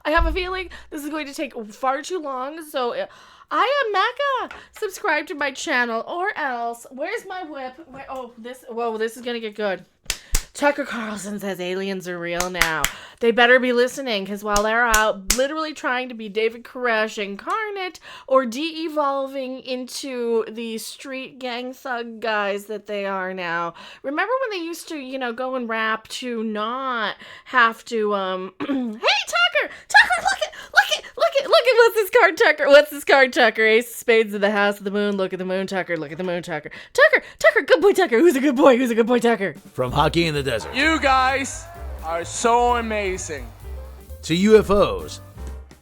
I have a feeling this is going to take far too long, so I am Mecca. Subscribe to my channel, or else. Where's my whip? This is going to get good. Tucker Carlson says aliens are real now. They better be listening, because while they're out literally trying to be David Koresh incarnate or de-evolving into the street gang thug guys that they are now. Remember when they used to, go and rap to not have to, hey, Tucker, look at what's this card, Tucker? Ace of spades in the house of the moon. Look at the moon, Tucker. Look at the moon, Tucker. Tucker, good boy, Tucker. Who's a good boy, Tucker? From hockey in the desert. You guys are so amazing. To UFOs.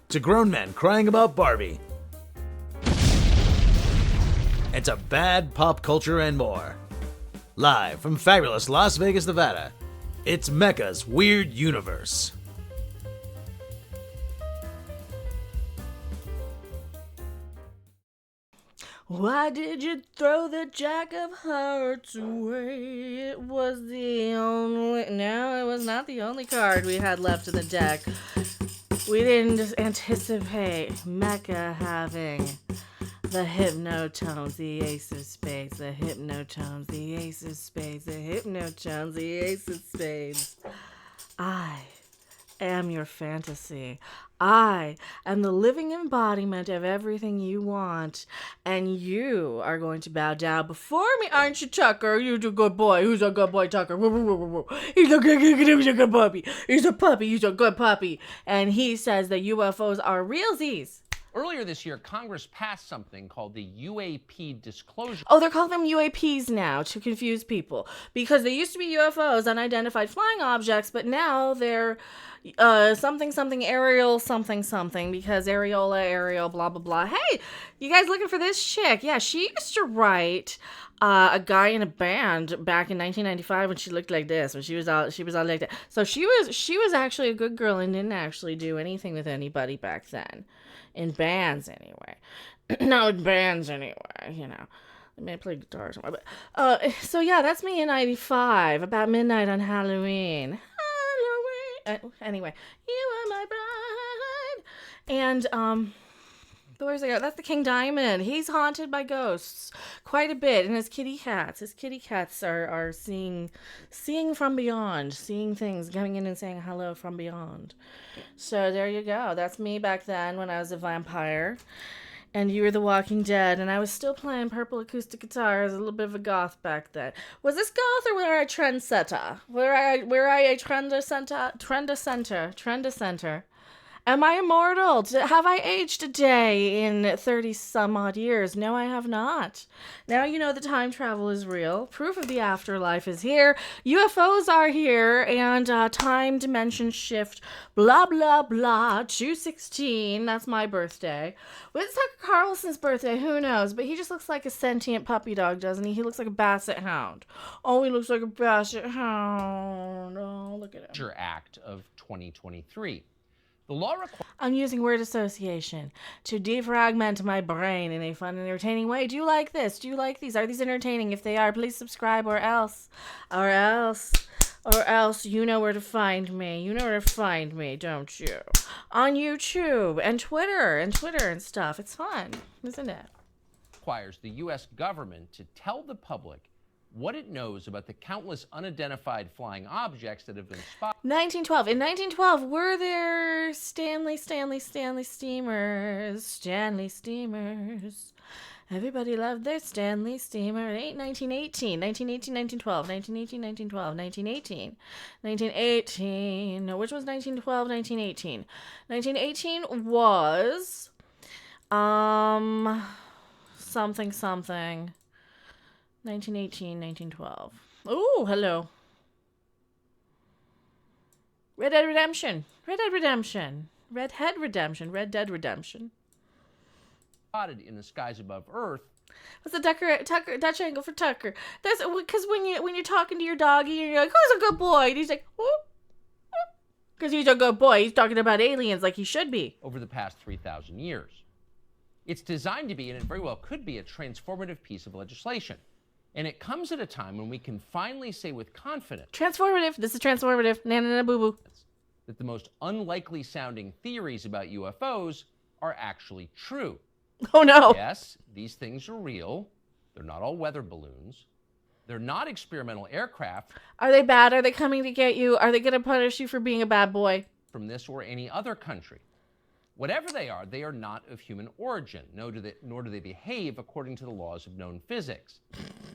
To grown men crying about Barbie. And to bad pop culture and more. Live from fabulous Las Vegas, Nevada, it's Mecca's Weird Universe. Why did you throw the Jack of Hearts away? It was not the only card we had left in the deck. We didn't anticipate Mecca having the hypnotones, the ace of spades, the hypnotones, the ace of spades, the hypnotones, the ace of spades. I am your fantasy. I am the living embodiment of everything you want, and you are going to bow down before me, aren't you, Tucker? You're a good boy. Who's a good boy, Tucker? He's a good puppy. He's a puppy. He's a good puppy. And he says that UFOs are realsies. Earlier this year, Congress passed something called the UAP disclosure. Oh, they're calling them UAPs now to confuse people, because they used to be UFOs, unidentified flying objects, but now they're something aerial something, because aerial blah blah blah. Hey, you guys looking for this chick? Yeah, she used to write a guy in a band back in 1995 when she looked like this, when she was all like that. So she was actually a good girl and didn't actually do anything with anybody back then. In bands, anyway. No, in bands, anyway, They may play guitar somewhere, but... so, yeah, that's me in 95, about midnight on Halloween. Anyway, you are my bride. And, where's it go? That's the King Diamond. He's haunted by ghosts quite a bit. And his kitty cats. His kitty cats are seeing from beyond. Seeing things, coming in and saying hello from beyond. So there you go. That's me back then when I was a vampire. And you were the Walking Dead. And I was still playing purple acoustic guitar. I was a little bit of a goth back then. Was this goth or were I a trendsetter? Were I a trendsetter? Am I immortal? Have I aged a day in 30 some odd years? No, I have not. Now you know that time travel is real. Proof of the afterlife is here. UFOs are here. And time dimension shift. Blah, blah, blah. 2/16. That's my birthday. When's Tucker Carlson's birthday? Who knows? But he just looks like a sentient puppy dog, doesn't he? He looks like a basset hound. Oh, he looks like a basset hound. Oh, look at him. Act of 2023. The law requires... I'm using word association to defragment my brain in a fun and entertaining way. Do you like this? Do you like these? Are these entertaining? If they are, please subscribe, or else you know where to find me. You know where to find me, don't you? On YouTube and Twitter and stuff. It's fun, isn't it? Requires the U.S. government to tell the public what it knows about the countless unidentified flying objects that have been spotted. 1912. In 1912, were there Stanley steamers? Everybody loved their Stanley steamer. It ain't 1918. 1912. 1918. No, which was 1912, 1918? 1918 was, something. 1918, 1912. Ooh, hello. Red Dead Redemption. Red Dead Redemption. Spotted in the skies above Earth. What's the Dutch angle for Tucker? That's because when you're talking to your doggy and you're like, who's a good boy? And he's like, because he's a good boy. He's talking about aliens like he should be. Over the past 3,000 years. It's designed to be, and it very well could be, a transformative piece of legislation. And it comes at a time when we can finally say with confidence... Transformative. This is transformative. Na-na-na-boo-boo. that the most unlikely sounding theories about UFOs are actually true. Oh no. Yes, these things are real. They're not all weather balloons. They're not experimental aircraft. Are they bad? Are they coming to get you? Are they going to punish you for being a bad boy? From this or any other country. Whatever they are not of human origin, nor do they behave according to the laws of known physics.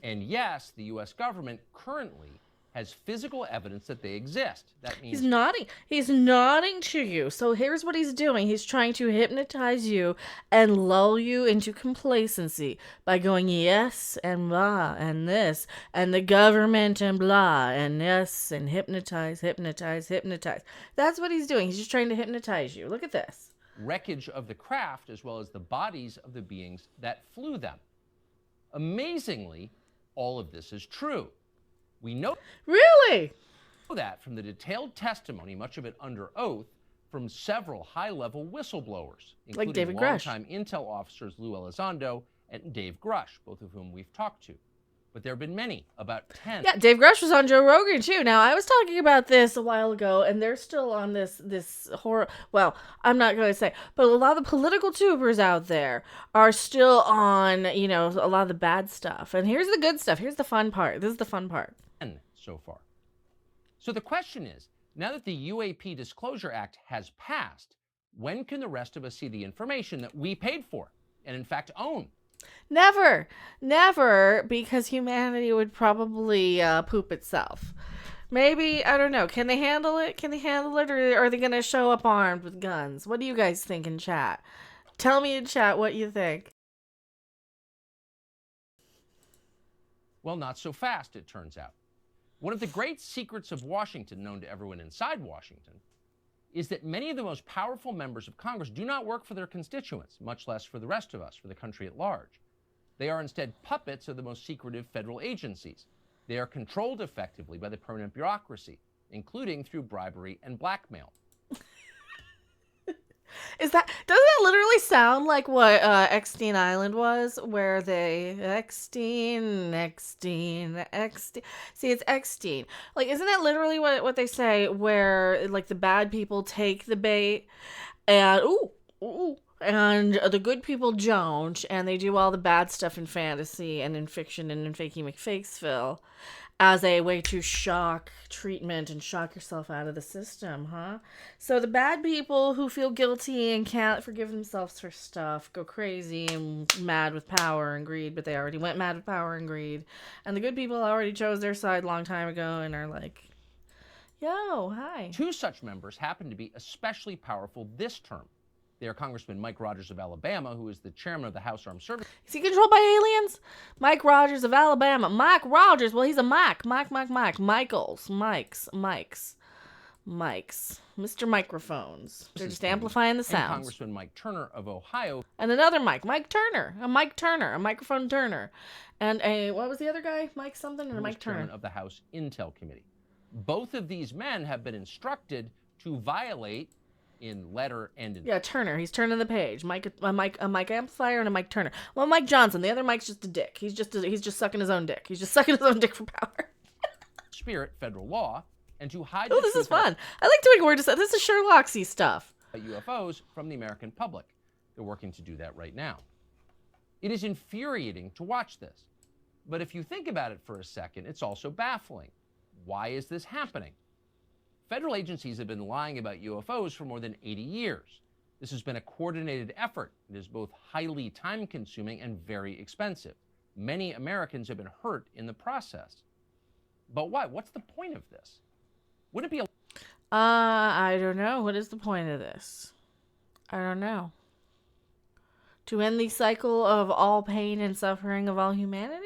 And yes, the U.S. government currently has physical evidence that they exist. That means He's nodding. He's nodding to you. So here's what he's doing. He's trying to hypnotize you and lull you into complacency by going yes and blah and this and the government and blah and yes and hypnotize, hypnotize, hypnotize. That's what he's doing. He's just trying to hypnotize you. Look at this. wreckage of the craft as well as the bodies of the beings that flew them. Amazingly, all of this is true. We know Really? that from the detailed testimony, much of it under oath, from several high-level whistleblowers, including David Grush. longtime intel officers Lou Elizondo and Dave Grush, both of whom we've talked to. But there have been many, about 10. Yeah, Dave Grush was on Joe Rogan too. Now, I was talking about this a while ago, and they're still on this horror. Well, I'm not going to say, but a lot of the political tubers out there are still on, a lot of the bad stuff. And here's the good stuff. Here's the fun part. This is the fun part. So far. So the question is, now that the UAP Disclosure Act has passed, when can the rest of us see the information that we paid for and in fact own? Never, because humanity would probably poop itself. Maybe, I don't know. Can they handle it? Or are they going to show up armed with guns? What do you guys think in chat? Tell me in chat what you think. Well, not so fast, it turns out. One of the great secrets of Washington, known to everyone inside Washington, is that many of the most powerful members of Congress do not work for their constituents, much less for the rest of us, for the country at large. They are instead puppets of the most secretive federal agencies. They are controlled effectively by the permanent bureaucracy, including through bribery and blackmail. Doesn't that literally sound like what Eckstein Island was, where they Eckstein. See, it's Eckstein. Like, isn't that literally what they say, where like the bad people take the bait, and and the good people don't, and they do all the bad stuff in fantasy and in fiction and in Fakey McFakesville as a way to shock treatment and shock yourself out of the system, huh? So the bad people who feel guilty and can't forgive themselves for stuff go crazy and mad with power and greed, but they already went mad with power and greed. And the good people already chose their side a long time ago and are like, yo, hi. Two such members happen to be especially powerful this term. They are Congressman Mike Rogers of Alabama, who is the chairman of the House Armed Services. Is he controlled by aliens? Mike Rogers of Alabama. Mike Rogers. Well, he's a Mike. Michaels. Mikes. Mr. Microphones. They're just amplifying the sounds. And Congressman Mike Turner of Ohio. And another Mike. Mike Turner. A microphone Turner. And what was the other guy? Mike something and a Mike Turner. Chairman of the House Intel Committee. Both of these men have been instructed to violate in letter and in... Yeah, Turner. He's turning the page. A mic amplifier and a Mike Turner. Well, Mike Johnson. The other Mike's just a dick. He's just sucking his own dick. He's just sucking his own dick for power. Spirit federal law and to hide... Oh, this is fun. I like doing word to... This is Sherlock-y stuff. UFOs from the American public. They're working to do that right now. It is infuriating to watch this. But if you think about it for a second, it's also baffling. Why is this happening? Federal agencies have been lying about UFOs for more than 80 years. This has been a coordinated effort. It is both highly time-consuming and very expensive. Many Americans have been hurt in the process. But why? What's the point of this? Would it be a... I don't know. What is the point of this? I don't know. To end the cycle of all pain and suffering of all humanity?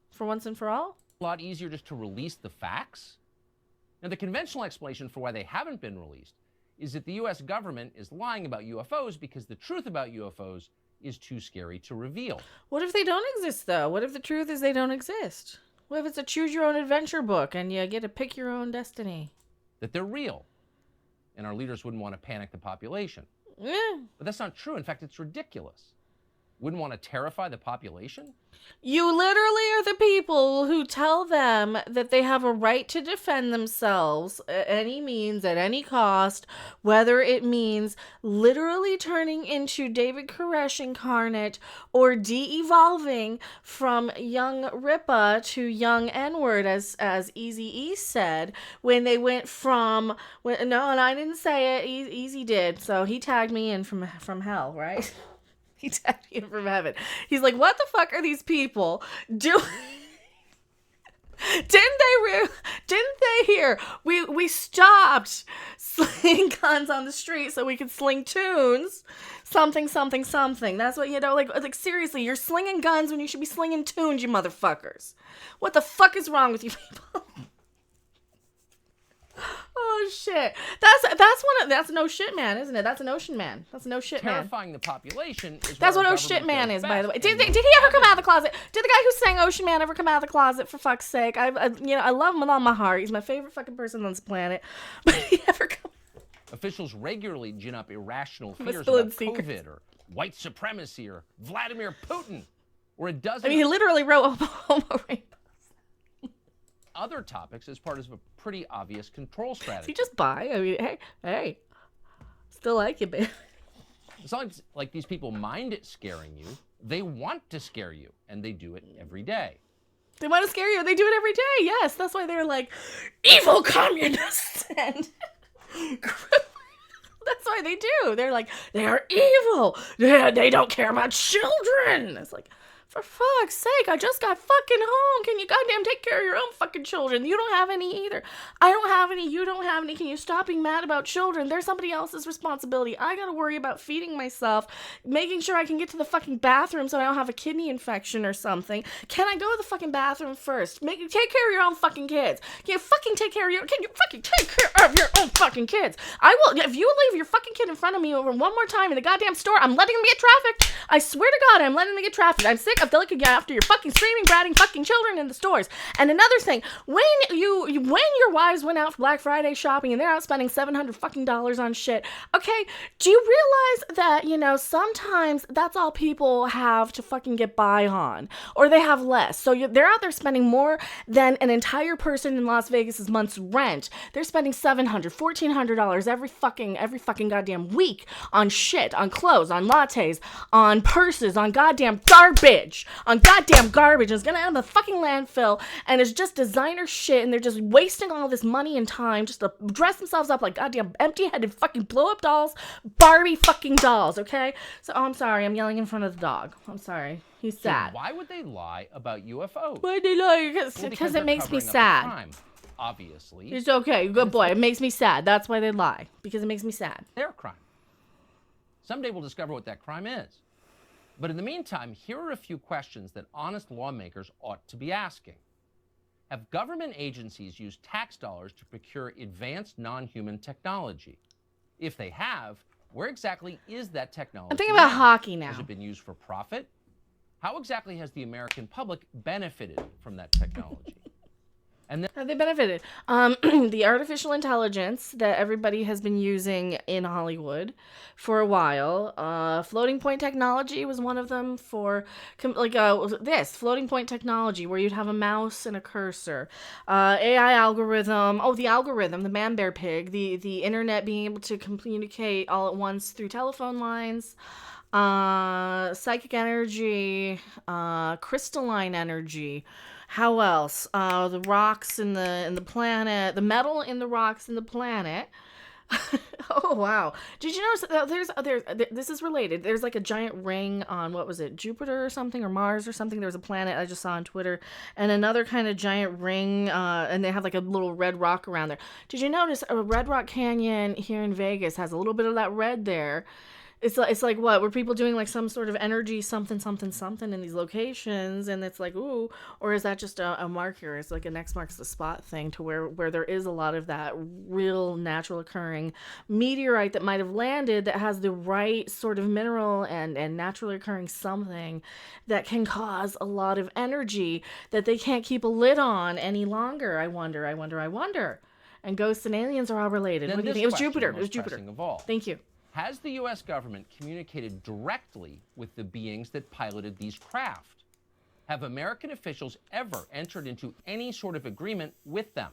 For once and for all? A lot easier just to release the facts? Now, the conventional explanation for why they haven't been released is that the U.S. government is lying about UFOs because the truth about UFOs is too scary to reveal. What if they don't exist, though? What if the truth is they don't exist? What if it's a choose-your-own-adventure book and you get to pick your own destiny? That they're real, and our leaders wouldn't want to panic the population. Yeah. But that's not true. In fact, it's ridiculous. Wouldn't want to terrify the population? You literally are the people who tell them that they have a right to defend themselves at any means, at any cost, whether it means literally turning into David Koresh incarnate or de-evolving from young Ripa to young N-word, as Eazy-E said, when they went from... no, and I didn't say it, Easy did, so he tagged me in from hell, right? He tagged me in from heaven. He's like, what the fuck are these people doing? Didn't they hear? We stopped slinging guns on the street so we could sling tunes. Something. That's what, like seriously, you're slinging guns when you should be slinging tunes, you motherfuckers. What the fuck is wrong with you people? Oh shit. That's no shit man, isn't it? That's an ocean man. That's no shit man. Terrifying the population is That's what our oh shit government man does is, by the way. best, Did and he ever come out of the closet? Did the guy who sang Ocean Man ever come out of the closet? For fuck's sake, I love him with all my heart. He's my favorite fucking person on this planet. But did he ever come? Officials regularly gin up irrational I'm fears still in about secret. COVID or white supremacy or Vladimir Putin or a dozen I mean, he literally wrote Homo Rainbow. other topics as part of a pretty obvious control Is he strategy. just bi? I mean, hey, still like you, babe. It's not like these people mind it scaring you. They want to scare you, and they do it every day. They want to scare you. They do it every day. Yes, that's why they're like evil communists and that's why they do. They're like, they are evil. They don't care about children. It's like, for fuck's sake, I just got fucking home. Can you goddamn take care of your own fucking children? You don't have any either. I don't have any. You don't have any. Can you stop being mad about children? They're somebody else's responsibility. I gotta worry about feeding myself, making sure I can get to the fucking bathroom so I don't have a kidney infection or something. Can I go to the fucking bathroom first? Take care of your own fucking kids. Can you fucking take care of your... Can you fucking take care of your own fucking kids? I will... If you leave your fucking kid in front of me over one more time in the goddamn store, I'm letting them get trafficked. I swear to God, I'm letting them get trafficked. I'm sick of looking after your fucking screaming, bratting fucking children in the stores. And another thing, when your wives went out for Black Friday shopping and they're out spending $700 fucking on shit, okay, do you realize that, sometimes that's all people have to fucking get by on, or they have less. So they're out there spending more than an entire person in Las Vegas's month's rent. They're spending $700, $1,400 every fucking goddamn week on shit, on clothes, on lattes, on purses, on goddamn garbage. And it's gonna end in the fucking landfill, and it's just designer shit, and they're just wasting all this money and time just to dress themselves up like goddamn empty-headed fucking blow-up dolls, Barbie fucking dolls, okay? So, I'm sorry, I'm yelling in front of the dog. I'm sorry. He's sad. So why would they lie about UFOs? Why'd they lie? Well, Because they're it makes me covering up a sad. crime, obviously. It's okay, good boy. It makes me sad. That's why they lie. Because it makes me sad. Their crime. Someday we'll discover what that crime is. But in the meantime, here are a few questions that honest lawmakers ought to be asking. Have government agencies used tax dollars to procure advanced non-human technology? If they have, where exactly is that technology? I'm thinking about hockey now. Has it been used for profit? How exactly has the American public benefited from that technology? And then Have they benefited? The artificial intelligence that everybody has been using in Hollywood for a while. Floating point technology was one of them for, this floating point technology where you'd have a mouse and a cursor. AI algorithm. Oh, the algorithm, the man bear pig. The internet being able to communicate all at once through telephone lines. Psychic energy. Crystalline energy. How else? The rocks in the planet, the metal in the rocks in the planet. Oh wow! Did you notice that this is related? There's like a giant ring on, what was it, Jupiter or something, or Mars or something? There was a planet I just saw on Twitter, and another kind of giant ring, and they have like a little red rock around there. Did you notice a Red Rock Canyon here in Vegas has a little bit of that red there? It's like what? Were people doing like some sort of energy something in these locations, and it's like, ooh, or is that just a marker? It's like a next marks the spot thing to where there is a lot of that real natural occurring meteorite that might have landed that has the right sort of mineral and naturally occurring something that can cause a lot of energy that they can't keep a lid on any longer. I wonder. And ghosts and aliens are all related. Then What do you this think? It was question, Jupiter. the It was most Jupiter. pressing of all. Thank you. Has the U.S. government communicated directly with the beings that piloted these craft? Have American officials ever entered into any sort of agreement with them?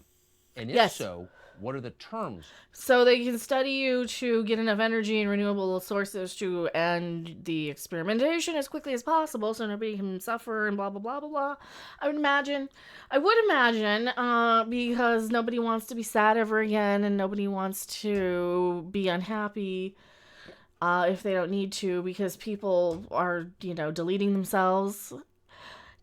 And if Yes. so, what are the terms? So they can study you to get enough energy and renewable sources to end the experimentation as quickly as possible so nobody can suffer and blah, blah, blah, blah, blah. I would imagine, because nobody wants to be sad ever again and nobody wants to be unhappy if they don't need to, because people are, deleting themselves,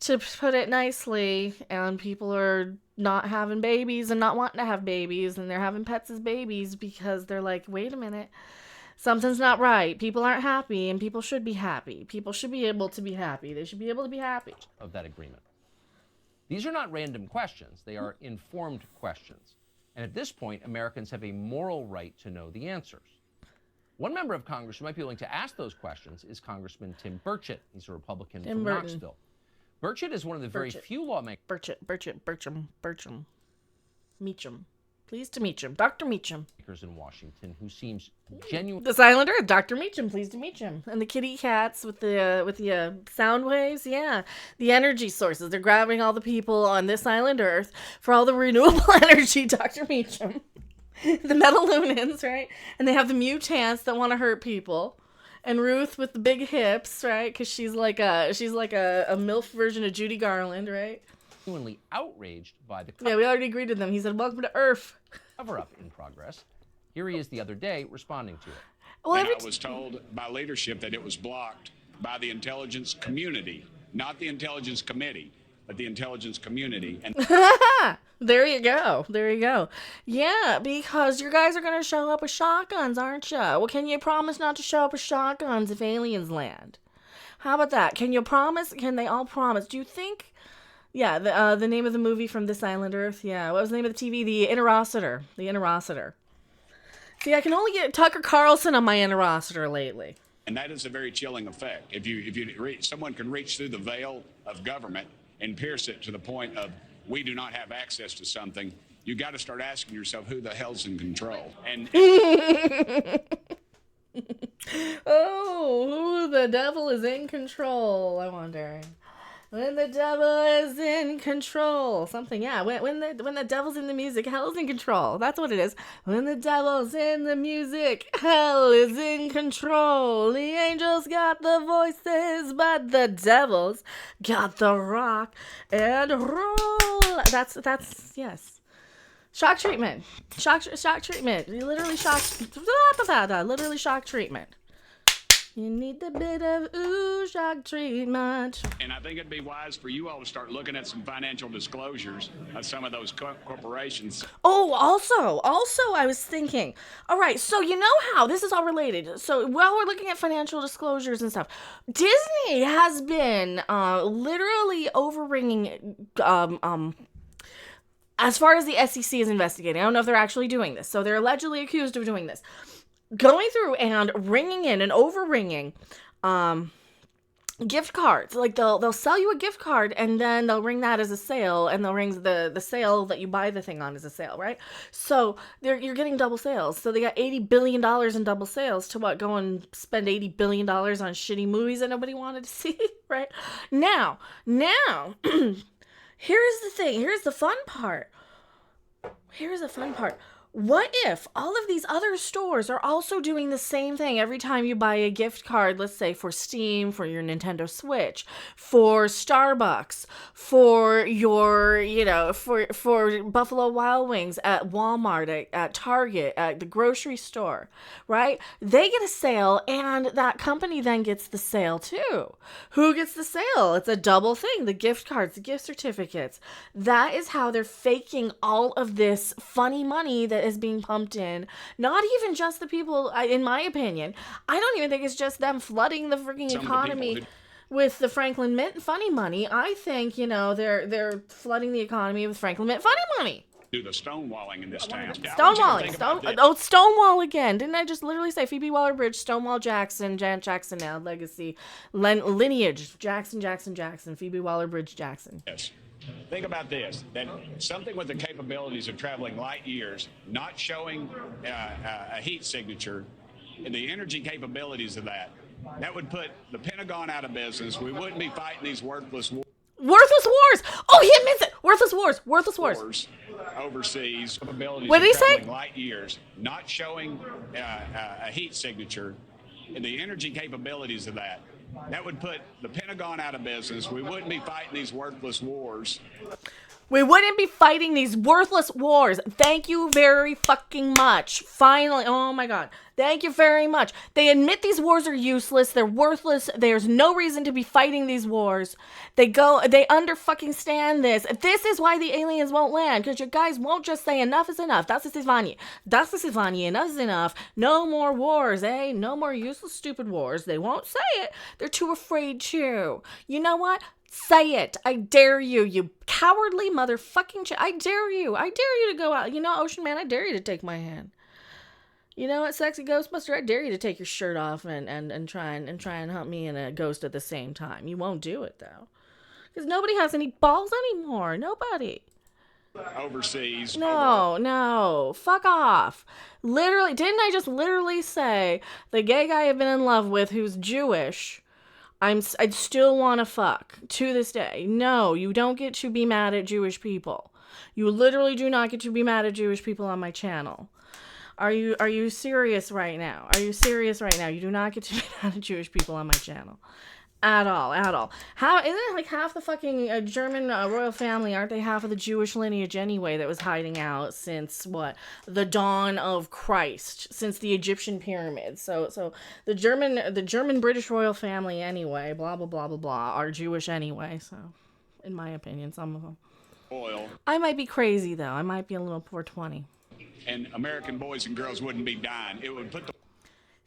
to put it nicely, and people are not having babies and not wanting to have babies, and they're having pets as babies because they're like, wait a minute, something's not right. People aren't happy, and people should be happy. People should be able to be happy. They should be able to be happy. Of that agreement. These are not random questions. They are informed questions. And at this point, Americans have a moral right to know the answers. One member of Congress who might be willing to ask those questions is Congressman Tim Burchett. He's a Republican from Knoxville. Burchett is one of the very few lawmakers. Bertram. Meacham. Pleased to meet you. Dr. Meacham. In Washington who seems genuine. The Silent Earth, Dr. Meacham. Pleased to meet you. And the kitty cats with the sound waves. Yeah. The energy sources. They're grabbing all the people on this Silent Earth for all the renewable energy, Dr. Meacham. The Metalunans, right? And they have the mutants that want to hurt people. And Ruth with the big hips, right? Because she's like a MILF version of Judy Garland, right? Genuinely outraged by the Yeah, we already greeted them. He said, "Welcome to Earth." Cover-up in progress. Here he is the other day responding to it. Well, I was told by leadership that it was blocked by the intelligence community, not the intelligence committee, but the intelligence community. And There you go. Yeah, because you guys are going to show up with shotguns, aren't you? Well, can you promise not to show up with shotguns if aliens land? How about that? Can they all promise? Do you think... Yeah, the name of the movie from This Island Earth. Yeah, what was the name of the TV? The Interocitor. See, I can only get Tucker Carlson on my Interocitor lately. And that is a very chilling effect. Someone can reach through the veil of government and pierce it to the point of we do not have access to something. You got to start asking yourself who the hell's in control. And oh, who the devil is in control? I wonder. When the devil is in control. Something, yeah. When the devil's in the music, hell's in control. That's what it is. When the devil's in the music, hell is in control. The angels got the voices, but the devil's got the rock and roll. That's yes. Shock treatment. Shock treatment. Literally shock treatment. You need a bit of shock treatment. And I think it'd be wise for you all to start looking at some financial disclosures of some of those corporations. Oh, also, I was thinking, all right, so you know how this is all related. So while we're looking at financial disclosures and stuff, Disney has been literally overringing, as far as the SEC is investigating. I don't know if they're actually doing this. So they're allegedly accused of doing this. Going through and ringing in and over-ringing gift cards. Like they'll sell you a gift card and then they'll ring that as a sale, and they'll ring the sale that you buy the thing on as a sale, right? So you're getting double sales. So they got $80 billion in double sales to what? Go and spend $80 billion on shitty movies that nobody wanted to see, right? Now, here's the thing. Here's the fun part. What if all of these other stores are also doing the same thing every time you buy a gift card, let's say for Steam, for your Nintendo Switch, for Starbucks, for your, for Buffalo Wild Wings at Walmart, at Target, at the grocery store, right? They get a sale and that company then gets the sale too. Who gets the sale? It's a double thing. The gift cards, the gift certificates. That is how they're faking all of this funny money that is being pumped in. Not even just the people, in my opinion. I don't even think it's just them flooding the freaking economy with the Franklin Mint funny money. I think, they're flooding the economy with Franklin Mint funny money. Do the stonewalling in this town. Stonewall again. Didn't I just literally say Phoebe Waller-Bridge, Stonewall Jackson, Janet Jackson now, legacy, lineage, Jackson, Phoebe Waller-Bridge Jackson. Yes. Think about this, that something with the capabilities of traveling light years, not showing a heat signature, and the energy capabilities of that, that would put the Pentagon out of business. We wouldn't be fighting these worthless wars. Oh, he admits it. Worthless wars. Overseas. Capabilities What did he of traveling say? light years, not showing a heat signature, and the energy capabilities of that. That would put the Pentagon out of business. We wouldn't be fighting these worthless wars. We wouldn't be fighting these worthless wars. Thank you very fucking much. Finally. Oh my God. Thank you very much. They admit these wars are useless. They're worthless. There's no reason to be fighting these wars. They under fucking stand this. This is why the aliens won't land. Because you guys won't just say enough is enough. Das ist Ivani. Enough is enough. No more wars, eh? No more useless, stupid wars. They won't say it. They're too afraid to. You know what? Say it. I dare you, you cowardly motherfucking I dare you. I dare you to go out. You know, Ocean Man, I dare you to take my hand. You know what, Sexy Ghostbuster, I dare you to take your shirt off and try and hunt me and a ghost at the same time. You won't do it, though. Because nobody has any balls anymore. Nobody. Overseas. No. Fuck off. Literally, didn't I just literally say the gay guy I've been in love with who's Jewish, I'd still want to fuck to this day. No, you don't get to be mad at Jewish people. You literally do not get to be mad at Jewish people on my channel. Are you serious right now? You do not get to be mad at Jewish people on my channel. At all. How isn't it like half the fucking German royal family? Aren't they half of the Jewish lineage anyway? That was hiding out since what, the dawn of Christ, since the Egyptian pyramids. So the German British royal family anyway. Blah blah blah blah blah are Jewish anyway. So, in my opinion, some of them. Oil. I might be crazy though. I might be a little 420. And American boys and girls wouldn't be dying. It would put the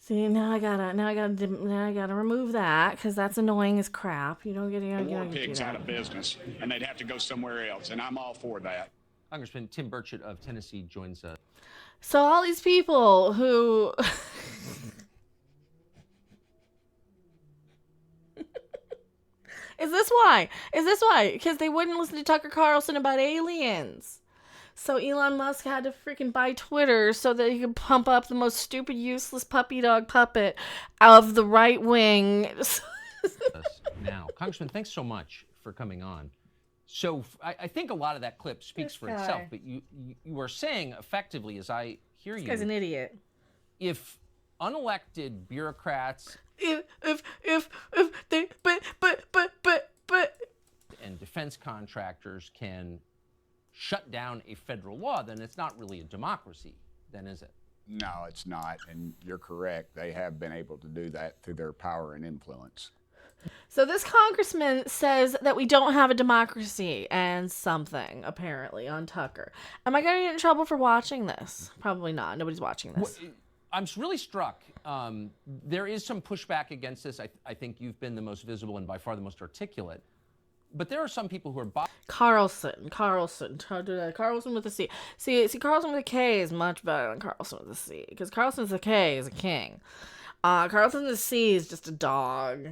See, now I gotta remove that because that's annoying as crap. You don't get war pigs out of business, and they'd have to go somewhere else. And I'm all for that. Congressman Tim Burchett of Tennessee joins us. So all these people who Is this why? Because they wouldn't listen to Tucker Carlson about aliens. So Elon Musk had to freaking buy Twitter so that he could pump up the most stupid, useless puppy dog puppet of the right wing. Now, Congressman, thanks so much for coming on. So I think a lot of that clip speaks for itself, but you were saying effectively, as I hear you, This guy's an idiot. If unelected bureaucrats if they but and defense contractors can shut down a federal law, then it's not really a democracy, then is it? No, it's not, and you're correct. They have been able to do that through their power and influence. So this congressman says that we don't have a democracy and something, apparently, on Tucker. Am I going to get in trouble for watching this? Probably not. Nobody's watching this. I'm really struck. There is some pushback against this. I think you've been the most visible and by far the most articulate. But there are some people who are... Carlson. Carlson with a C. See, Carlson with a K is much better than Carlson with a C. Because Carlson with a K is a king. Carlson with a C is just a dog.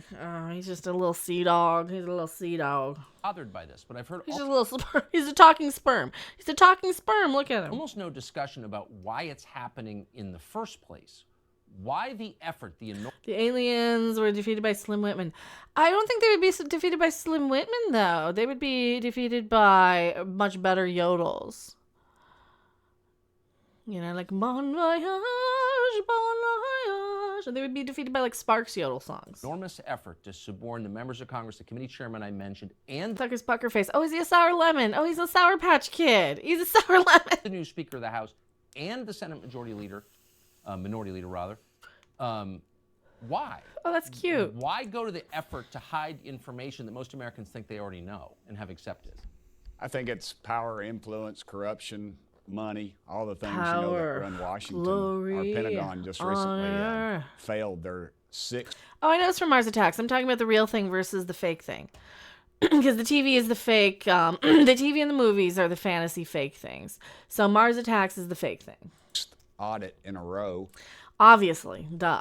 He's just a little sea dog. He's a little sea dog. Bothered by this, but I've heard... He's just a little... He's a talking sperm. He's a talking sperm. Look at him. Almost no discussion about why it's happening in the first place. Why the effort, the aliens were defeated by Slim Whitman. I don't think they would be defeated by Slim Whitman, though. They would be defeated by much better yodels. You know, like Bon Voyage, Bon Voyage. They would be defeated by like Sparks yodel songs. Enormous effort to suborn the members of Congress, the committee chairman I mentioned, and Tucker's pucker face. Oh, is he a sour lemon? Oh, he's a Sour Patch Kid. He's a sour lemon. The new Speaker of the House and the Senate Minority Leader. Why? Oh, that's cute. Why go to the effort to hide information that most Americans think they already know and have accepted? I think it's power, influence, corruption, money, all the things power, that run Washington. glory, our Pentagon just recently failed their sixth. Oh, I know it's from Mars Attacks. I'm talking about the real thing versus the fake thing. Because the TV is the fake, the TV and the movies are the fantasy fake things. So Mars Attacks is the fake thing. Audit in a row. Obviously, duh.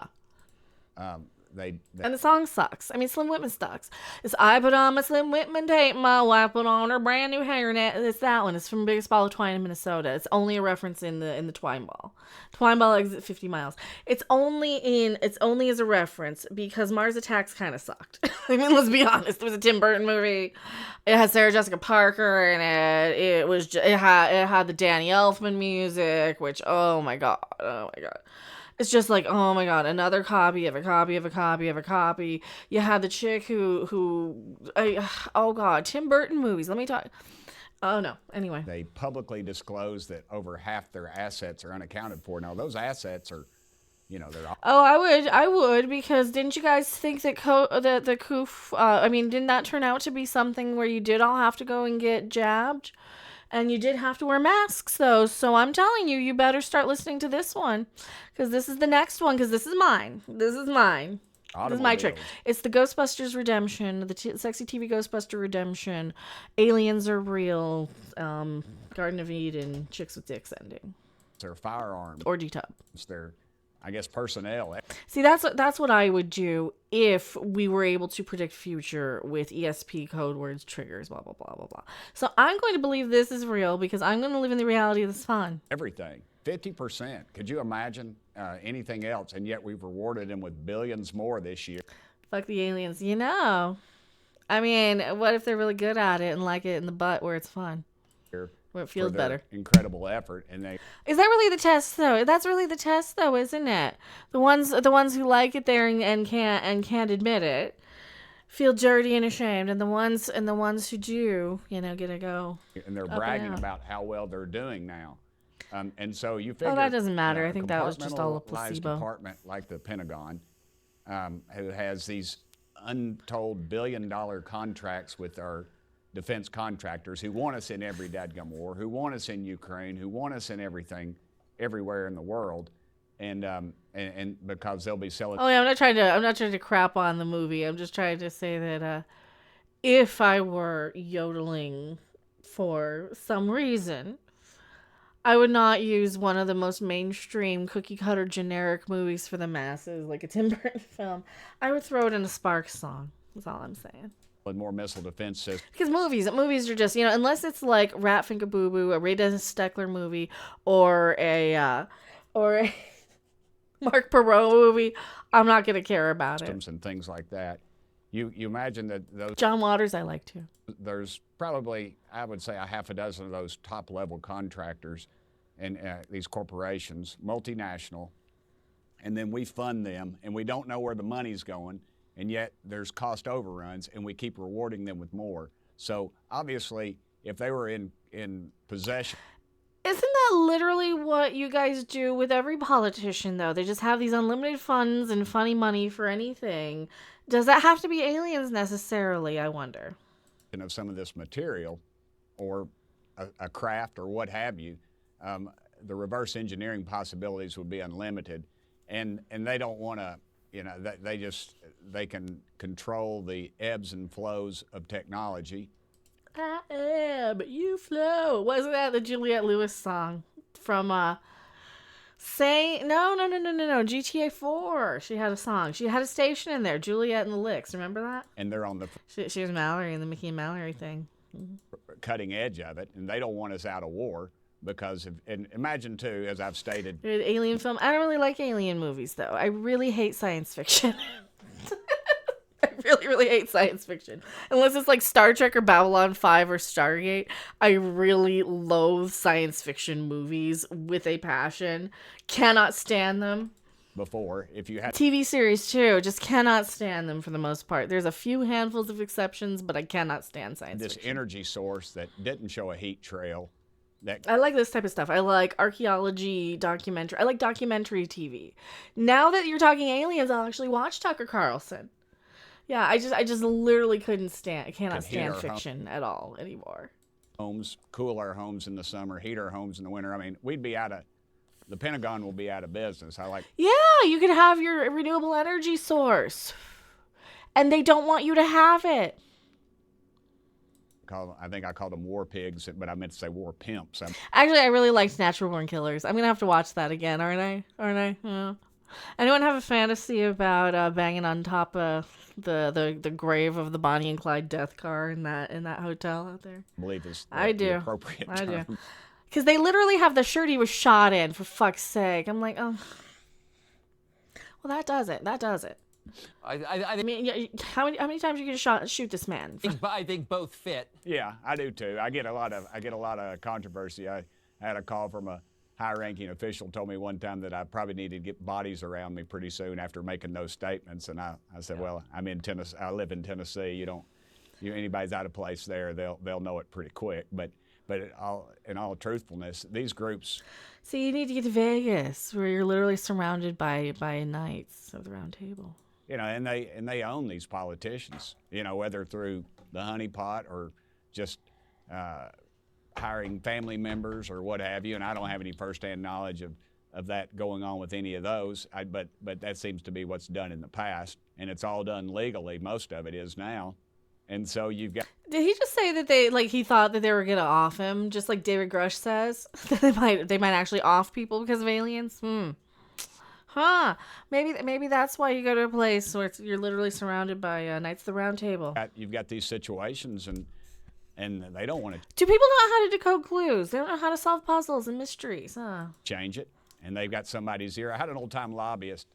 And the song sucks. I mean, Slim Whitman sucks. It's I put on my Slim Whitman tape, my wife put on her brand new hairnet. It's that one. It's from Biggest Ball of Twine in Minnesota. It's only a reference in the Twine Ball. Twine Ball exit 50 miles. It's only as a reference because Mars Attacks kind of sucked. I mean, let's be honest. It was a Tim Burton movie. It had Sarah Jessica Parker in it. It had the Danny Elfman music, which oh my god. It's just like, oh my god, another copy of a copy of a copy of a copy. You had the chick oh god, Tim Burton movies. Let me talk. Oh no. Anyway, they publicly disclose that over half their assets are unaccounted for. Now those assets are, they're all. Oh, I would, because didn't you guys think that the COOF? Didn't that turn out to be something where you did all have to go and get jabbed? And you did have to wear masks, though. So I'm telling you, you better start listening to this one. Because this is the next one. Because this is mine. This is mine. This is my trick. It's the Ghostbusters Redemption. The sexy TV Ghostbuster Redemption. Aliens Are Real. Garden of Eden. Chicks with Dicks ending. Their firearms. Or G-Tub. It's their, I guess, personnel. See, that's what I would do if we were able to predict future with ESP code words, triggers, blah, blah, blah, blah, blah. So I'm going to believe this is real because I'm going to live in the reality of this fun. Everything. 50%. Could you imagine anything else? And yet we've rewarded them with billions more this year. Fuck the aliens. I mean, what if they're really good at it and like it in the butt where it's fun? Where it feels better. Incredible effort, and is that really the test though? That's really the test though, isn't it? The ones who like it there and can't admit it feel dirty and ashamed, and the ones who do, get to go. And they're bragging about how well they're doing now, and so you figure. Oh, that doesn't matter. I think that was just all a placebo. Department like the Pentagon, who has these untold billion-dollar contracts with our defense contractors who want us in every dadgum war, who want us in Ukraine, who want us in everything, everywhere in the world, and because they'll be selling. Oh yeah, I'm not trying to crap on the movie. I'm just trying to say that if I were yodeling for some reason, I would not use one of the most mainstream cookie cutter generic movies for the masses, like a Tim Burton film. I would throw it in a Sparks song. That's all I'm saying. And more missile defense systems. Because movies are just, unless it's like Rat Finka Boo Boo, a Ray Dennis Steckler movie, or a Mark Perot movie, I'm not gonna care about it. And things like that. You imagine that those. John Waters, I like too. There's probably, I would say, a half a dozen of those top level contractors, and these corporations, multinational, and then we fund them, and we don't know where the money's going. And yet there's cost overruns, and we keep rewarding them with more. So obviously, if they were in possession. Isn't that literally what you guys do with every politician, though? They just have these unlimited funds and funny money for anything. Does that have to be aliens necessarily, I wonder? Of some of this material or a craft or what have you, the reverse engineering possibilities would be unlimited. And they don't want to. They can control the ebbs and flows of technology. I ebb, you flow. Wasn't that the Juliette Lewis song from No, GTA 4. She had a song. She had a station in there, Juliette and the Licks. Remember that? And they're on the she was Mallory in the Mickey and Mallory thing. Cutting edge of it, and they don't want us out of war. Because and imagine too, as I've stated, alien film. I don't really like alien movies though. I really hate science fiction. I really, really hate science fiction. Unless it's like Star Trek or Babylon 5 or Stargate. I really loathe science fiction movies with a passion. Cannot stand them. Before, if you had TV series too, just cannot stand them for the most part. There's a few handfuls of exceptions, but I cannot stand science fiction. This energy source that didn't show a heat trail. I like this type of stuff. I like archaeology documentary. I like documentary TV. Now that you're talking aliens, I'll actually watch Tucker Carlson. Yeah, I just literally cannot stand fiction at all anymore. Homes, cool our homes in the summer, heat our homes in the winter. I mean, the Pentagon will be out of business. Yeah, you could have your renewable energy source. And they don't want you to have it. I think I called them war pigs, but I meant to say war pimps. Actually, I really liked Natural Born Killers. I'm going to have to watch that again, aren't I? Yeah. Anyone have a fantasy about banging on top of the grave of the Bonnie and Clyde death car in that hotel out there? I believe is I the do. appropriate I term. do. Because they literally have the shirt he was shot in, for fuck's sake. I'm like, oh. Well, that does it. That does it. I mean, yeah, how many times you can shoot this man? I think both fit. Yeah, I do too. I get a lot of controversy. I had a call from a high-ranking official told me one time that I probably needed to get bodies around me pretty soon after making those statements, and I said, well, I'm in Tennessee. I live in Tennessee. Anybody's out of place there, they'll know it pretty quick. But in all truthfulness, these groups. See, you need to get to Vegas, where you're literally surrounded by knights of the Round Table. And they own these politicians. Whether through the honeypot or just hiring family members or what have you. And I don't have any firsthand knowledge of that going on with any of those. But that seems to be what's done in the past, and it's all done legally. Most of it is now. And so you've got. Did he just say that he thought that they were gonna off him, just like David Grush says? That they might actually off people because of aliens? Huh. Maybe that's why you go to a place where you're literally surrounded by Knights of the Round Table. You've got these situations, and they don't want to. Do people know how to decode clues? They don't know how to solve puzzles and mysteries, huh? Change it, and they've got somebody's ear. I had an old-time lobbyist.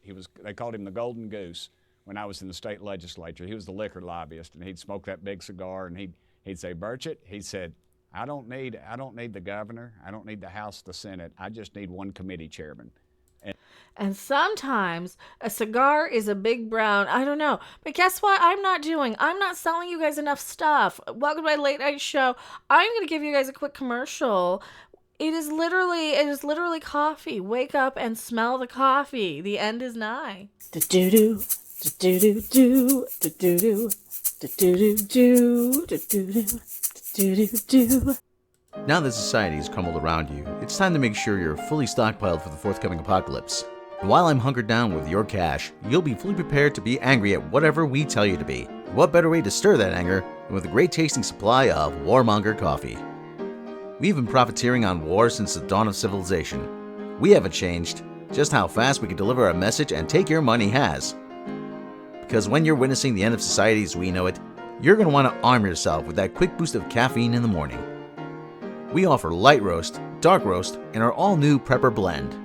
They called him the Golden Goose. When I was in the state legislature, he was the liquor lobbyist, and he'd smoke that big cigar, and he'd say, Burchett, he said, I don't need the governor, I don't need the House, the Senate, I just need one committee chairman. And sometimes a cigar is a big brown, I don't know. But guess what? I'm not selling you guys enough stuff. Welcome to my late night show. I'm going to give you guys a quick commercial. It is literally coffee. Wake up and smell the coffee. The end is nigh. Do-do-do. Do-do-do-do. Do-do-do. Do-do-do-do. Do-do-do. Now that society has crumbled around you, it's time to make sure you're fully stockpiled for the forthcoming apocalypse. And while I'm hunkered down with your cash, you'll be fully prepared to be angry at whatever we tell you to be. What better way to stir that anger than with a great tasting supply of Warmonger coffee? We've been profiteering on war since the dawn of civilization. We haven't changed. Just how fast we can deliver a message and take your money has. Because when you're witnessing the end of society as we know it, you're going to want to arm yourself with that quick boost of caffeine in the morning. We offer light roast, dark roast, and our all-new Prepper blend.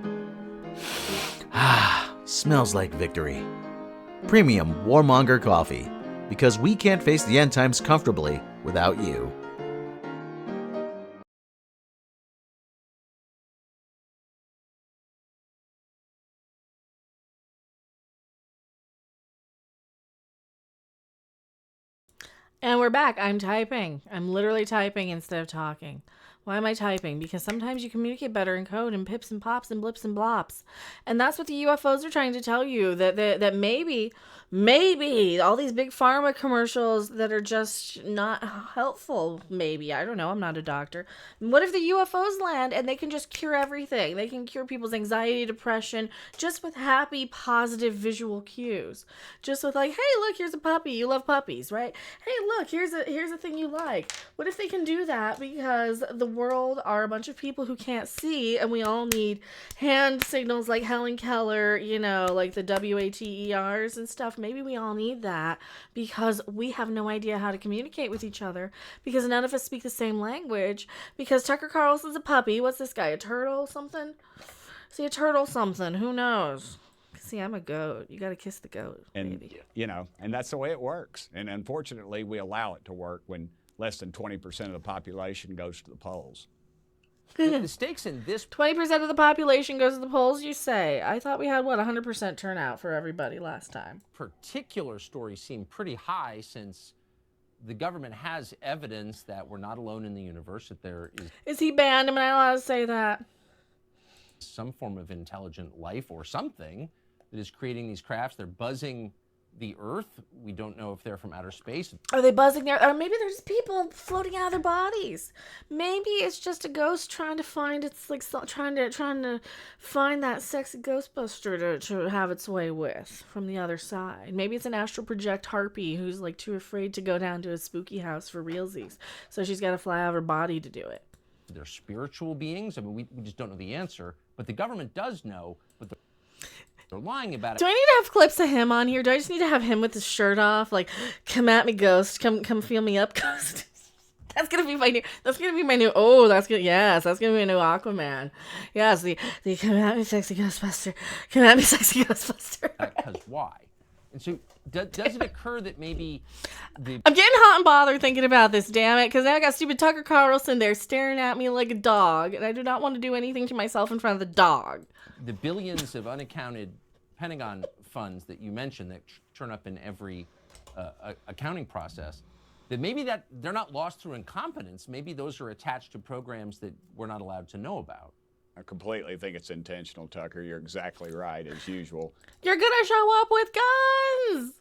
Smells like victory. Premium Warmonger coffee, because we can't face the end times comfortably without you. And we're back. I'm typing. I'm literally typing instead of talking. Why am I typing? Because sometimes you communicate better in code and pips and pops and blips and blops. And that's what the UFOs are trying to tell you, that maybe all these big pharma commercials that are just not helpful, maybe. I don't know. I'm not a doctor. What if the UFOs land and they can just cure everything? They can cure people's anxiety, depression, just with happy, positive visual cues. Just with like, hey, look, here's a puppy. You love puppies, right? Hey, look, here's a thing you like. What if they can do that because the world are a bunch of people who can't see, and we all need hand signals like Helen Keller, like the WATERs and stuff. Maybe we all need that because we have no idea how to communicate with each other because none of us speak the same language because Tucker Carlson's a puppy. What's this guy, a turtle something? See, a turtle something. Who knows? See, I'm a goat. You got to kiss the goat, baby. And that's the way it works. And unfortunately, we allow it to work when less than 20% of the population goes to the polls. The stakes in this 20% of the population goes to the polls, you say? I thought we had, 100% turnout for everybody last time. particular story seem pretty high since the government has evidence that we're not alone in the universe, that there Is he banned? Am I allowed to say that? some form of intelligent life or something that is creating these crafts. They're buzzing the Earth. We don't know if they're from outer space. Are they buzzing there? Or maybe there's people floating out of their bodies. Maybe it's just a ghost trying to find trying to find that sexy Ghostbuster to have its way with from the other side. Maybe it's an astral project harpy who's like too afraid to go down to a spooky house for realsies, so she's got to fly out of her body to do it. They're spiritual beings. I mean, we just don't know the answer, but the government does know. But They're lying about it. Do I need to have clips of him on here? Do I just need to have him with his shirt off? Like, come at me, ghost. Come feel me up, ghost. That's gonna be my new. That's gonna be my new. Oh, that's gonna. Yes, that's gonna be a new Aquaman. Yes, the come at me, sexy Ghostbuster. Come at me, sexy Ghostbuster. Because why? And so, does it occur that maybe the I'm getting hot and bothered thinking about this. Damn it, because now I got stupid Tucker Carlson there staring at me like a dog, and I do not want to do anything to myself in front of the dog. the billions of unaccounted Pentagon funds that you mentioned that turn up in every accounting process, that maybe that they're not lost through incompetence. Maybe those are attached to programs that we're not allowed to know about. I completely think it's intentional, Tucker. You're exactly right, as usual. You're gonna show up with guns.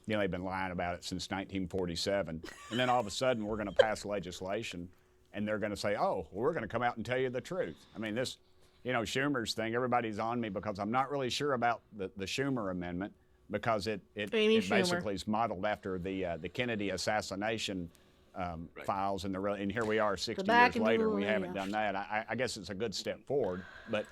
They've been lying about it since 1947. And then all of a sudden, we're going to pass legislation, and they're going to say, oh, well, we're going to come out and tell you the truth. I mean, this, Schumer's thing, everybody's on me because I'm not really sure about the Schumer amendment, because it basically is modeled after the Kennedy assassination files, and here we are 60 years later, we haven't done that. I guess it's a good step forward, but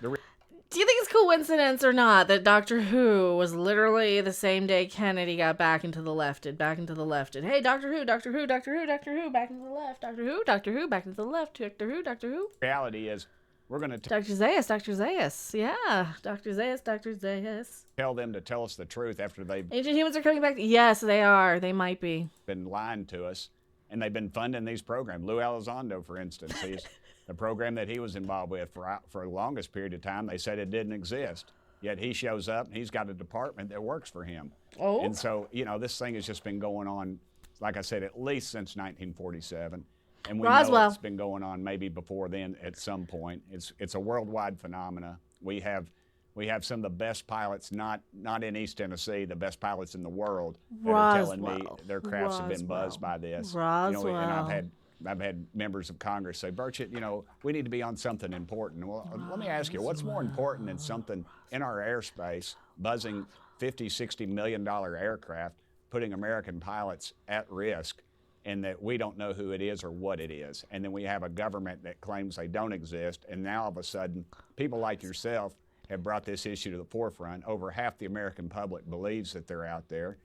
do you think it's coincidence or not that Doctor Who was literally the same day Kennedy got back into the lefted? Hey, Doctor Who, Doctor Who, Doctor Who, Doctor Who, back into the left. Doctor Who, Doctor Who, back into the left. Doctor Who, Doctor Who. Reality is, we're going to Dr. Zaius, yeah. Dr. Zaius. tell them to tell us the truth after they've Ancient humans are coming back. Yes, they are. They might be. been lying to us, and they've been funding these programs. Lou Elizondo, for instance, he's the program that he was involved with for the longest period of time, they said it didn't exist. Yet he shows up, and he's got a department that works for him. Oh. And so, this thing has just been going on, like I said, at least since 1947. And we know it's been going on maybe before then at some point. It's a worldwide phenomena. We have some of the best pilots, not in East Tennessee, the best pilots in the world that are telling me their crafts have been buzzed by this. And I've had members of Congress say, Burchett, we need to be on something important. Well, let me ask you, what's more important than something in our airspace, buzzing $50, $60 million aircraft, putting American pilots at risk, and that we don't know who it is or what it is? And then we have a government that claims they don't exist, and now all of a sudden, people like yourself have brought this issue to the forefront. Over half the American public believes that they're out there.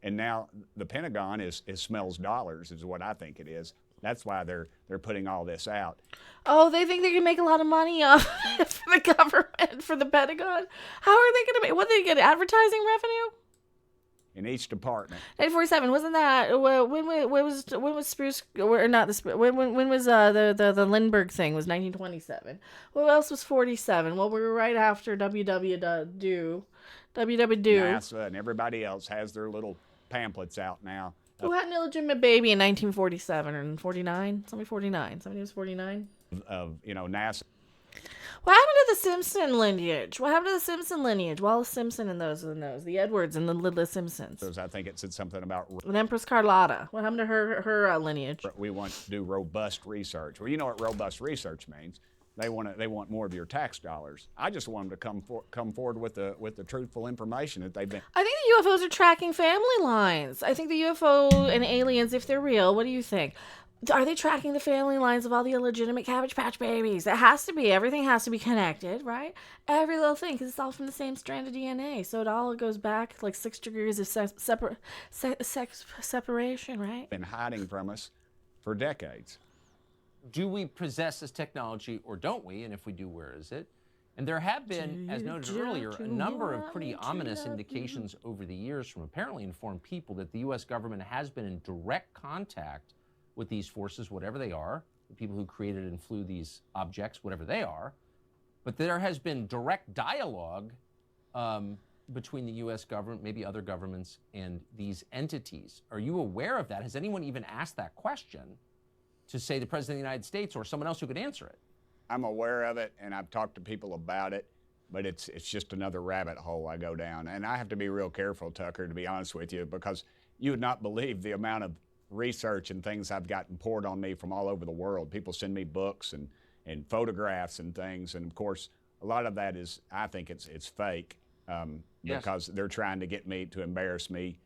And now the Pentagon smells dollars, is what I think it is. That's why they're putting all this out. Oh, they think they can make a lot of money off for the government, for the Pentagon? How are they going to make, what, they get advertising revenue? In each department. 1947, wasn't that, when was Spruce, or not the Spruce, when was the Lindbergh thing was 1927. What else was 47? Well, we were right after WWW. NASA and everybody else has their little pamphlets out now. Who had an illegitimate baby in 1947 or 49? Somebody 49. Somebody was 49. Of NASA. What happened to the Simpson lineage? Wallace Simpson and those. The Edwards and the Simpsons. I think it said something about With Empress Carlotta. What happened to her lineage? we want to do robust research. Well, you know what robust research means. They want more of your tax dollars. I just want them to come forward with the truthful information that they've been. I think the UFOs are tracking family lines. I think the UFO and aliens, if they're real, what do you think? Are they tracking the family lines of all the illegitimate Cabbage Patch babies? It has to be. Everything has to be connected, right? Every little thing, because it's all from the same strand of DNA. So it all goes back like 6 degrees of separation, right? Been hiding from us for decades. Do we possess this technology or don't we? And if we do, where is it? And there have been, as noted earlier, a number of pretty ominous indications over the years from apparently informed people that the U.S. government has been in direct contact with these forces, whatever they are, the people who created and flew these objects, whatever they are. But there has been direct dialogue between the U.S. government, maybe other governments, and these entities. Are you aware of that? Has anyone even asked that question to, say, the President of the United States or someone else who could answer it? I'm aware of it, and I've talked to people about it, but it's just another rabbit hole I go down. And I have to be real careful, Tucker, to be honest with you, because you would not believe the amount of research and things I've gotten poured on me from all over the world. People send me books and photographs and things, and of course, a lot of that is, I think it's fake, because they're trying to get me to embarrass me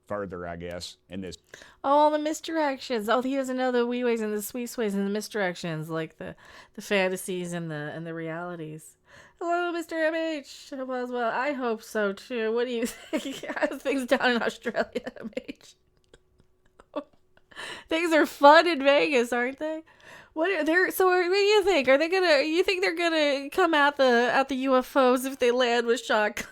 further, I guess, in this. Oh, all the misdirections. Oh, he doesn't know the wee ways and the sweet ways and the misdirections, like the fantasies and the realities. Hello, Mr. MH. Well, I hope so too. What do you think? How's things down in Australia, MH? Things are fun in Vegas, aren't they? What do you think? Are they gonna? You think they're gonna come at the UFOs if they land with shotguns?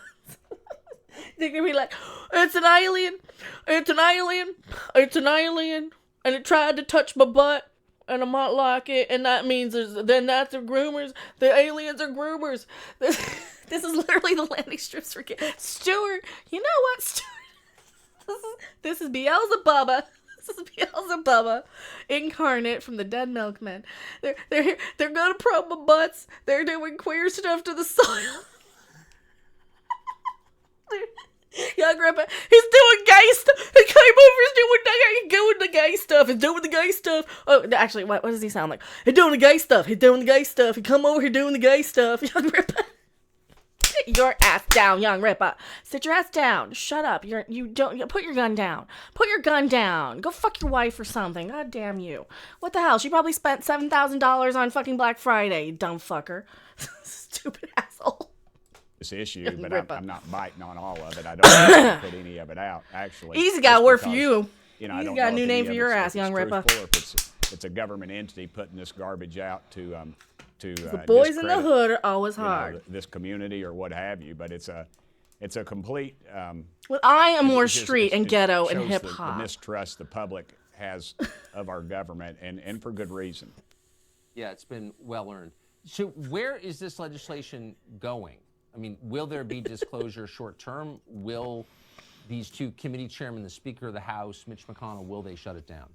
They're gonna be like, it's an alien, it's an alien, it's an alien, and it tried to touch my butt, and I might like it, and that means then that's the groomers. The aliens are groomers. This is literally the landing strips for kids. Stuart, you know what, Stuart? This is Beelzebubba. This is Beelzebubba, incarnate from the Dead Milkmen. They're gonna probe my butts. They're doing queer stuff to the soil. Young Ripper, he's doing gay stuff. He came over, he's doing the gay stuff. He's doing the gay stuff. Oh, actually, what does he sound like? He's doing the gay stuff. He's doing the gay stuff. He come over here doing the gay stuff. Young Ripper. Sit your ass down, Young Ripper. Sit your ass down. Shut up. You don't put your gun down. Put your gun down. Go fuck your wife or something. God damn you. What the hell? She probably spent $7,000 on fucking Black Friday, you dumb fucker. Stupid asshole. This issue, but I'm not biting on all of it. I don't want to put any of it out, actually. Easy got work for you. I He's don't got a know new if name any for of your it's- ass, if it's Young Ripper. truthful or if it's a government entity putting this garbage out to The boys in the discredit, hood are always hard. this community or what have you. But it's a complete. Well, I am more it just- street and it ghetto and shows hip the hop. mistrust the public has of our government, and for good reason. Yeah, it's been well earned. So where is this legislation going? I mean, will there be disclosure short term? Will these two committee chairmen, the Speaker of the House, Mitch McConnell, will they shut it down?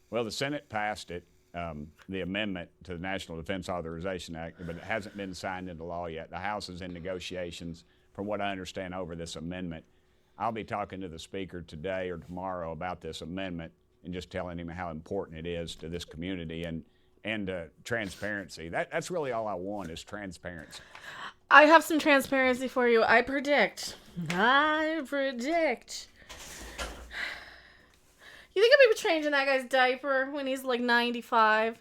Well, the Senate passed it, the amendment to the National Defense Authorization Act, but it hasn't been signed into law yet. The House is in negotiations, from what I understand, over this amendment. I'll be talking to the Speaker today or tomorrow about this amendment and just telling him how important it is to this community and transparency. That's really all I want is transparency. I have some transparency for you. I predict. You think I'm gonna be changing that guy's diaper when he's like 95? I'm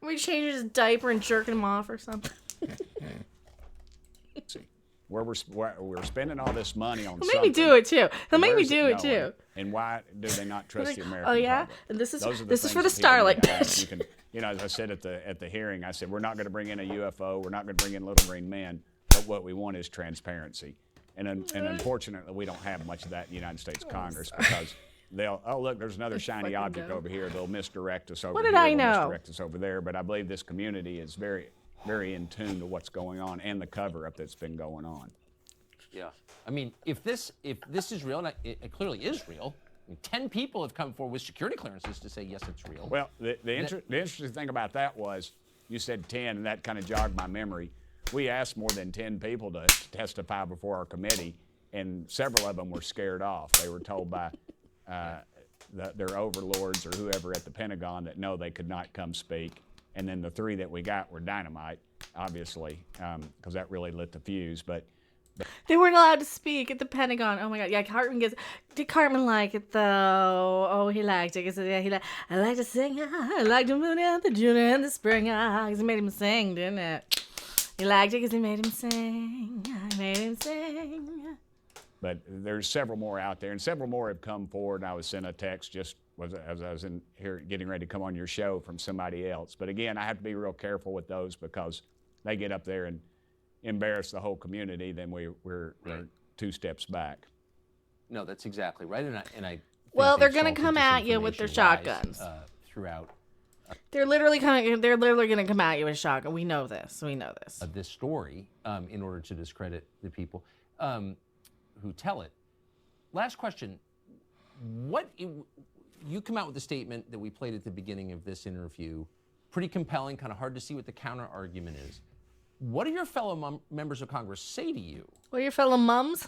gonna be changing his diaper and jerking him off or something. Where we're spending all this money on He'll make me do it too. He'll make me where's do it going? too. And why do they not trust the American Oh yeah, public? and this is Those are the this is things for the that people Starlight need to ask. bitch. As I said at the hearing, I said we're not going to bring in a UFO. We're not going to bring in little green men. But what we want is transparency. And unfortunately, we don't have much of that in the United States Congress because look, there's another shiny object over here. They'll misdirect us over What here. did I They'll know? misdirect us over there. But I believe this community is very, very in tune to what's going on and the cover-up that's been going on. Yeah. I mean, if this is real, and it clearly is real, I mean, 10 people have come forward with security clearances to say, yes, it's real. Well, the interesting thing about that was you said 10, and that kind of jogged my memory. We asked more than 10 people to testify before our committee, and several of them were scared off. They were told by their overlords or whoever at the Pentagon that no, they could not come speak. And then the 3 that we got were dynamite, obviously, because that really lit the fuse. But They weren't allowed to speak at the Pentagon. Oh my God! Yeah, did Cartman like it though? Oh, he liked it. He said, yeah, I like to sing. I like to move down the June and the spring. Because it made him sing, didn't it? He liked it because it made him sing. I made him sing. But there's several more out there, and several more have come forward. I was sent a text as I was in here getting ready to come on your show from somebody else. But again, I have to be real careful with those because they get up there and embarrass the whole community. Then we're 2 steps back. No, that's exactly right. And I Well, think they're gonna salted come at you with their disinformation shotguns. lies, throughout They're literally gonna come at you with a shotgun. We know this. this story in order to discredit the people who tell it. Last question. You come out with a statement that we played at the beginning of this interview, pretty compelling, kind of hard to see what the counter argument is. What do your fellow members of Congress say to you? Well, your fellow mums?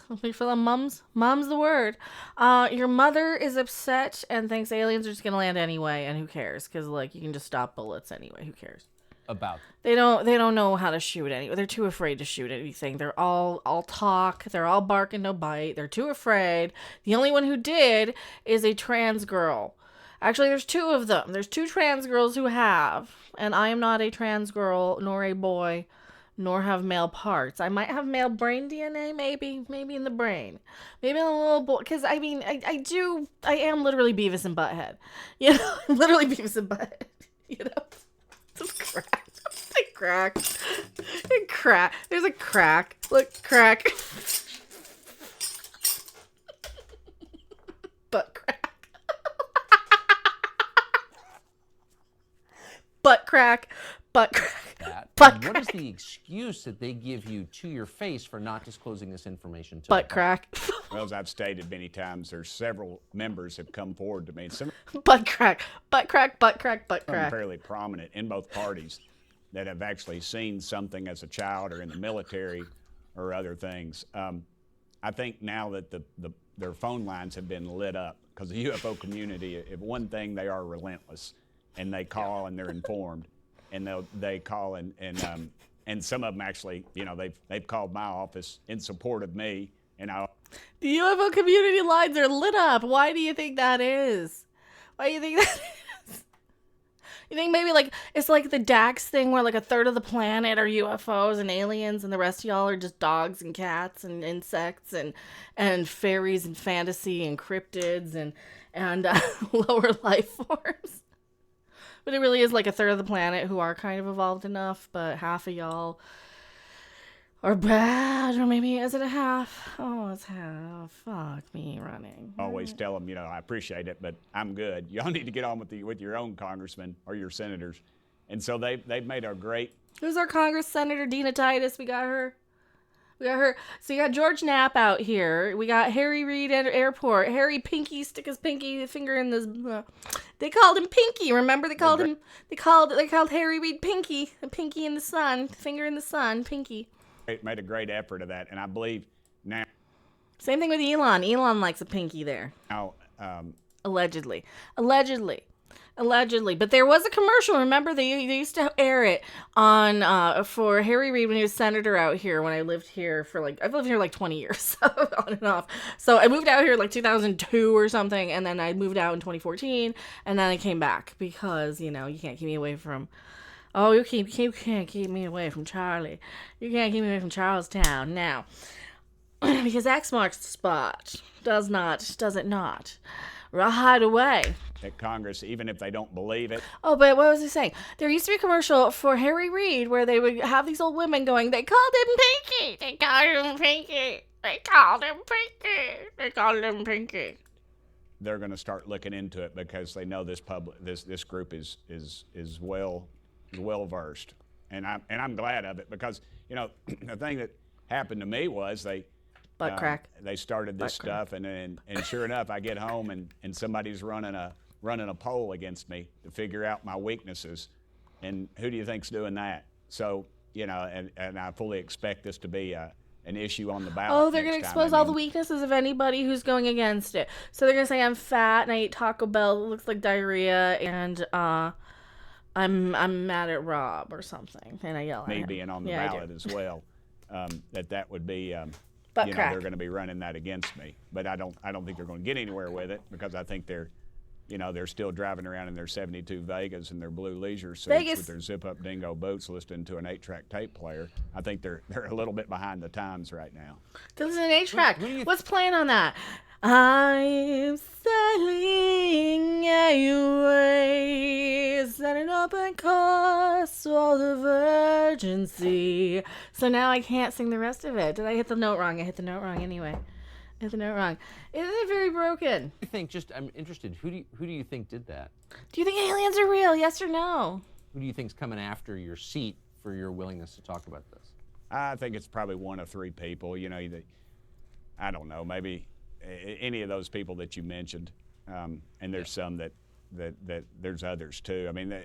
Mom's the word. Your mother is upset and thinks aliens are just going to land anyway, and who cares? Because, you can just stop bullets anyway. Who cares? about them. They don't know how to shoot any. They're too afraid to shoot anything. They're all talk. They're all bark and no bite. They're too afraid. The only one who did is a trans girl. Actually, there's two of them. There's two trans girls who have, and I am not a trans girl nor a boy, nor have male parts. I might have male brain DNA, maybe in the brain, maybe in a little boy. Because I mean, I am literally Beavis and Butthead. You know, I'm literally Beavis and Butthead. You know, just crack. I crack. It crack. There's a crack. Look, crack. Butt crack. Butt crack. Butt crack. That. Butt And what is crack. the excuse that they give you to your face for not disclosing this information to Butt the crack. Well, as I've stated many times, there's several members have come forward to me, and some Butt crack. Butt crack. Butt crack. Butt of them crack. fairly prominent in both parties that have actually seen something as a child or in the military or other things. I think now that their phone lines have been lit up, because the UFO community, if one thing, they are relentless, and they call and they're informed, and they call and some of them actually, you know, they've called my office in support of me, and The UFO community lines are lit up. Why do you think that is? Why do you think that is? You think maybe like it's like the Dax thing where like a third of the planet are UFOs and aliens and the rest of y'all are just dogs and cats and insects and fairies and fantasy and cryptids and lower life forms. But it really is like a third of the planet who are kind of evolved enough, but half of y'all are bad, or maybe is it a half? Oh, it's half. Fuck me running. always tell them, you know, I appreciate it, but I'm good. Y'all need to get on with your own congressman or your senators. And so they've made a great. Who's our Congress Senator Dina Titus? We got her. So you got George Knapp out here. We got Harry Reid at airport. Harry Pinky stick his pinky finger in this. They called him Pinky. Remember they called him. They called Harry Reid Pinky. Pinky in the sun. Finger in the sun. Pinky. Made a great effort of that, and I believe now. Same thing with Elon. Elon likes a pinky there. Allegedly. But there was a commercial. Remember, they used to air it on for Harry Reid when he was senator out here. When I lived here I've lived here like 20 years, so on and off. So I moved out here like 2002 or something, and then I moved out in 2014, and then I came back because you can't keep me away from. Oh, you can't keep me away from Charlie. You can't keep me away from Charlestown now, because X marks the spot. Does it not? Right away. At Congress, even if they don't believe it. Oh, but what was I saying? There used to be a commercial for Harry Reid where they would have these old women going, they called him Pinky. They called him Pinky. They called him Pinky. They called him Pinky. They're going to start looking into it because they know this group is well versed, and I'm glad of it because the thing that happened to me was they started this stuff and sure enough I get home and somebody's running a poll against me to figure out my weaknesses, and who do you think's doing that? So and I fully expect this to be an issue on the ballot. Oh, they're going to expose all the weaknesses of anybody who's going against it. So they're going to say I'm fat and I eat Taco Bell that looks like diarrhea and I'm mad at Rob or something, and I yell at him. Me being on the ballot as well, that would be, crack. they're going to be running that against me. But I don't think they're going to get anywhere with it because I think they're still driving around in their 72 Vegas and their blue leisure suits with their zip-up dingo boots listening to an 8-track tape player. I think they're a little bit behind the times right now. This is an 8-track. What's playing on that? I'm sailing away, setting up a course for the Virgin Sea. So now I can't sing the rest of it. Did I hit the note wrong? I hit the note wrong anyway. I hit the note wrong. Isn't it very broken? I'm interested. Who do you think did that? Do you think aliens are real? Yes or no? Who do you think's coming after your seat for your willingness to talk about this? I think it's probably one of three people. I don't know, maybe any of those people that you mentioned, and there's some that there's others too. I mean,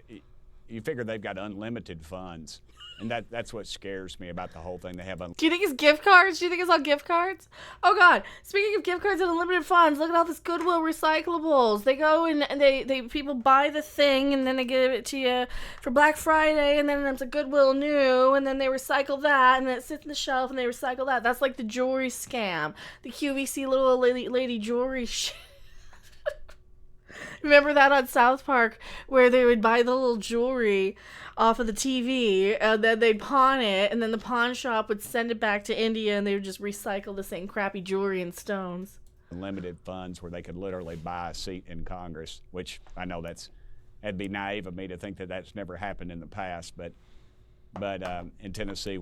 you figure they've got unlimited funds. And that's what scares me about the whole thing. They have Do you think it's gift cards? Do you think it's all gift cards? Oh God! Speaking of gift cards and unlimited funds, look at all this Goodwill recyclables. They go and they people buy the thing and then they give it to you for Black Friday, and then it's a Goodwill new, and then they recycle that, and then it sits on the shelf and they recycle that. That's like the jewelry scam, the QVC little lady jewelry shit. Remember that on South Park where they would buy the little jewelry off of the TV and then they'd pawn it, and then the pawn shop would send it back to India and they would just recycle the same crappy jewelry and stones. Unlimited funds where they could literally buy a seat in Congress, which I know that'd be naive of me to think that that's never happened in the past, but in Tennessee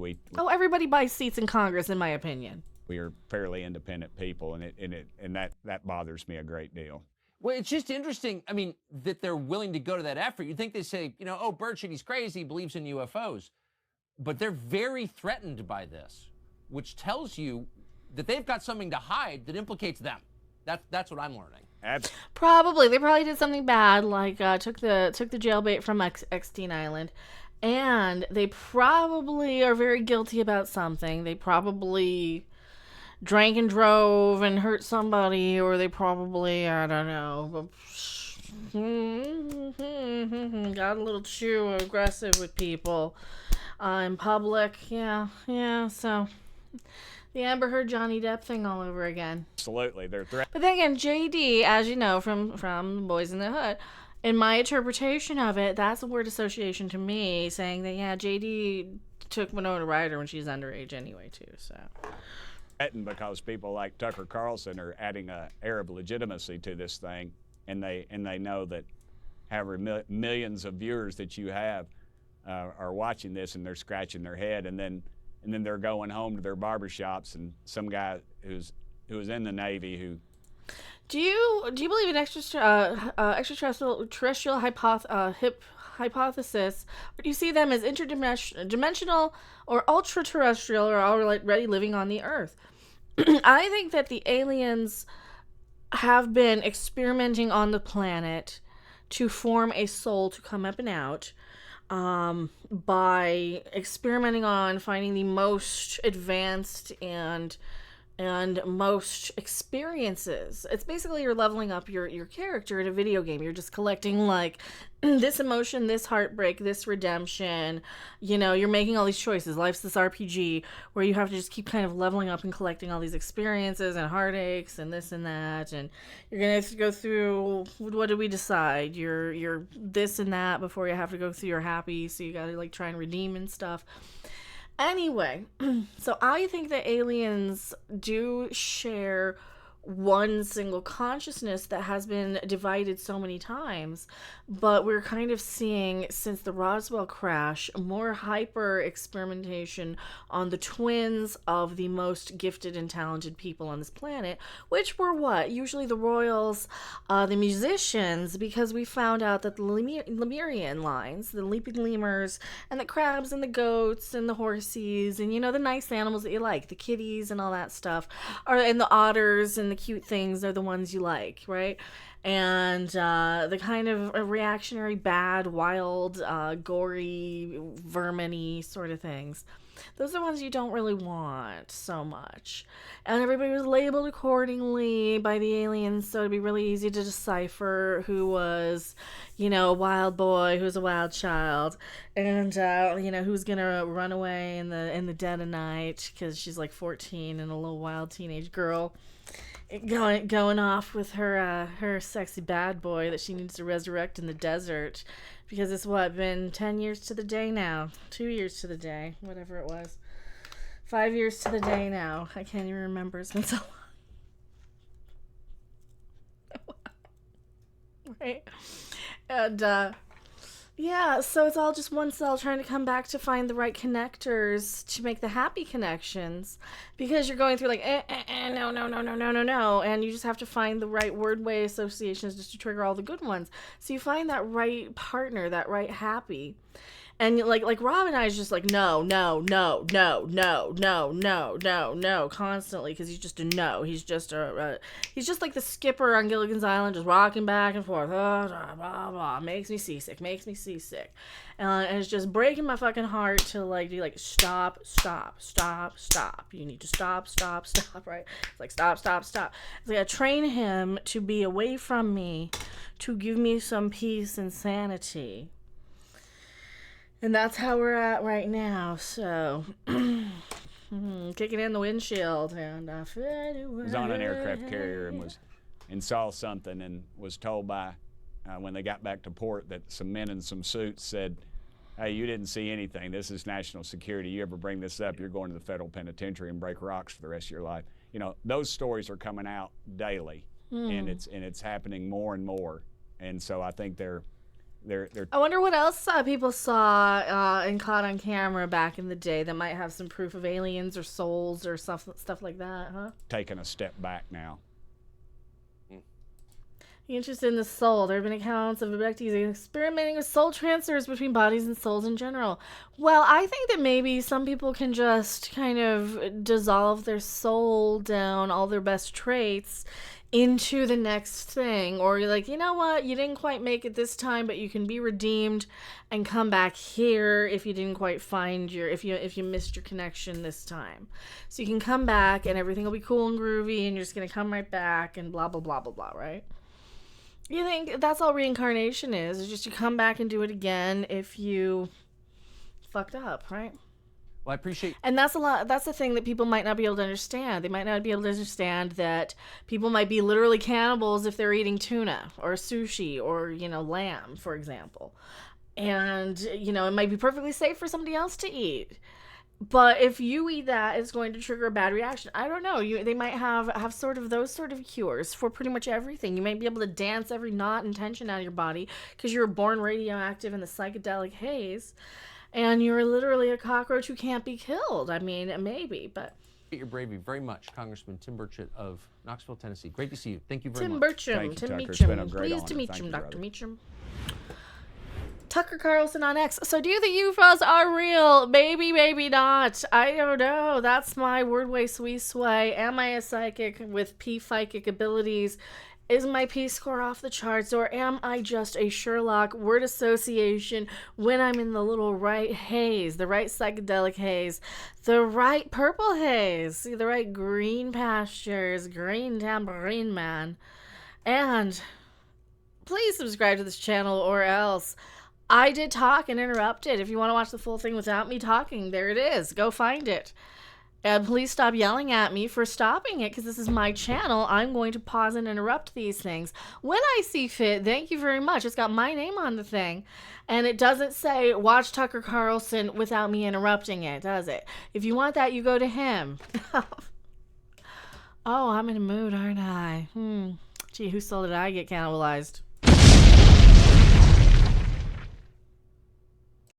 everybody buys seats in Congress, in my opinion. We are fairly independent people, and that bothers me a great deal. Well, it's just interesting, I mean, that they're willing to go to that effort. You'd think they say, oh, Burchett, he's crazy, he believes in UFOs. But they're very threatened by this, which tells you that they've got something to hide that implicates them. That's what I'm learning. Probably. They probably did something bad, like took the jailbait from Epstein Island. And they probably are very guilty about something. They probably drank and drove and hurt somebody, or they probably, I don't know, got a little too aggressive with people in public. Yeah, so the Amber Heard Johnny Depp thing all over again. Absolutely, they're threatening. But then again, JD, as you know from Boys in the Hood, in my interpretation of it, that's a word association to me, saying that, yeah, JD took Winona Ryder when she's underage anyway, too, so... Because people like Tucker Carlson are adding an air of legitimacy to this thing, and they know that however millions of viewers that you have are watching this, and they're scratching their head, and then they're going home to their barbershops, and some guy who was in the Navy who. Do you believe in extraterrestrial hypothesis? Or do you see them as interdimensional or ultra-terrestrial, or already living on the Earth? I think that the aliens have been experimenting on the planet to form a soul to come up and out by experimenting on finding the most advanced and most experiences. It's basically you're leveling up your character in a video game. You're just collecting like this emotion, this heartbreak, this redemption. You're making all these choices. Life's this RPG where you have to just keep kind of leveling up and collecting all these experiences and heartaches and this and that. And you're going to have to go through, what did we decide? You're this and that before you have to go through your happy. So you got to like try and redeem and stuff. Anyway, so I think that aliens do share one single consciousness that has been divided so many times, but we're kind of seeing, since the Roswell crash, more hyper experimentation on the twins of the most gifted and talented people on this planet, which were usually the royals, the musicians, because we found out that the Lemurian lines, the leaping lemurs, and the crabs and the goats and the horsies, and the nice animals that you like, the kitties and all that stuff, and the otters and the cute things are the ones you like, right? And the kind of reactionary, bad, wild, gory, vermin-y sort of things, those are the ones you don't really want so much. And everybody was labeled accordingly by the aliens, so it'd be really easy to decipher who was, a wild boy, who's a wild child, and who's gonna run away in the dead of night because she's like 14 and a little wild teenage girl going off with her sexy bad boy that she needs to resurrect in the desert, because it's been 10 years to the day now, 2 years to the day, whatever it was, 5 years to the day now. I can't even remember. It's been so long. Right? And yeah, so it's all just one cell trying to come back to find the right connectors to make the happy connections, because you're going through like no, and you just have to find the right word-way associations just to trigger all the good ones. So you find that right partner, that right happy. And like Rob and I is just like, no, constantly, because he's just a no. He's just he's just like the skipper on Gilligan's Island, just rocking back and forth. Blah, blah, blah. Makes me seasick. And it's just breaking my fucking heart to like be like, stop. You need to stop, right? It's like, stop. It's like I train him to be away from me, to give me some peace and sanity. And that's how we're at right now. So, kicking in the windshield, and I was on an aircraft carrier and saw something, and was told by when they got back to port that some men in some suits said, "Hey, you didn't see anything. This is national security. You ever bring this up, you're going to the federal penitentiary and break rocks for the rest of your life." You know, those stories are coming out daily, and it's happening more and more. And so I think they're I wonder what else people saw and caught on camera back in the day that might have some proof of aliens or souls or stuff like that, huh? taking a step back now. You interested in the soul? There have been accounts of abductees experimenting with soul transfers between bodies and souls in general. Well, I think that maybe some people can just kind of dissolve their soul down, all their best traits, into the next thing. Or you're like, you know what? You didn't quite make it this time, but you can be redeemed and come back here if you didn't quite find if you missed your connection this time. So you can come back and everything will be cool and groovy and you're just going to come right back and blah, blah, blah, blah, blah, right? You think that's all reincarnation is? It's just you come back and do it again if you fucked up, right? Well, I appreciate... And that's the thing that people might not be able to understand. They might not be able to understand that people might be literally cannibals if they're eating tuna or sushi or, lamb, for example. And, it might be perfectly safe for somebody else to eat. But if you eat that, it's going to trigger a bad reaction. I don't know. They might have sort of those sort of cures for pretty much everything. You might be able to dance every knot and tension out of your body because you were born radioactive in the psychedelic haze. And you're literally a cockroach who can't be killed. I mean, maybe, but... Your bravery very much, Congressman Tim Burchett of Knoxville, Tennessee. Great to see you. Thank you very Tim much. Tim Tucker. Meacham. It's been a great Pleased to honor. meet Thank you, you, Dr. brother. Meacham. Tucker Carlson on X. So do you think UFOs are real? Maybe not. I don't know. That's my word way sweet sway. Am I a psychic with P-psychic abilities? Is my P-score off the charts, or am I just a Sherlock word association when I'm in the little right haze, the right psychedelic haze, the right purple haze, the right green pastures, green tambourine man? And please subscribe to this channel or else. I did talk and interrupted. If you want to watch the full thing without me talking, there it is. Go find it. And please stop yelling at me for stopping it, because this is my channel. I'm going to pause and interrupt these things when I see fit. Thank you very much. It's got my name on the thing. And it doesn't say watch Tucker Carlson without me interrupting it, does it? If you want that, you go to him. Oh, I'm in a mood, aren't I? Gee, whose soul did I get cannibalized?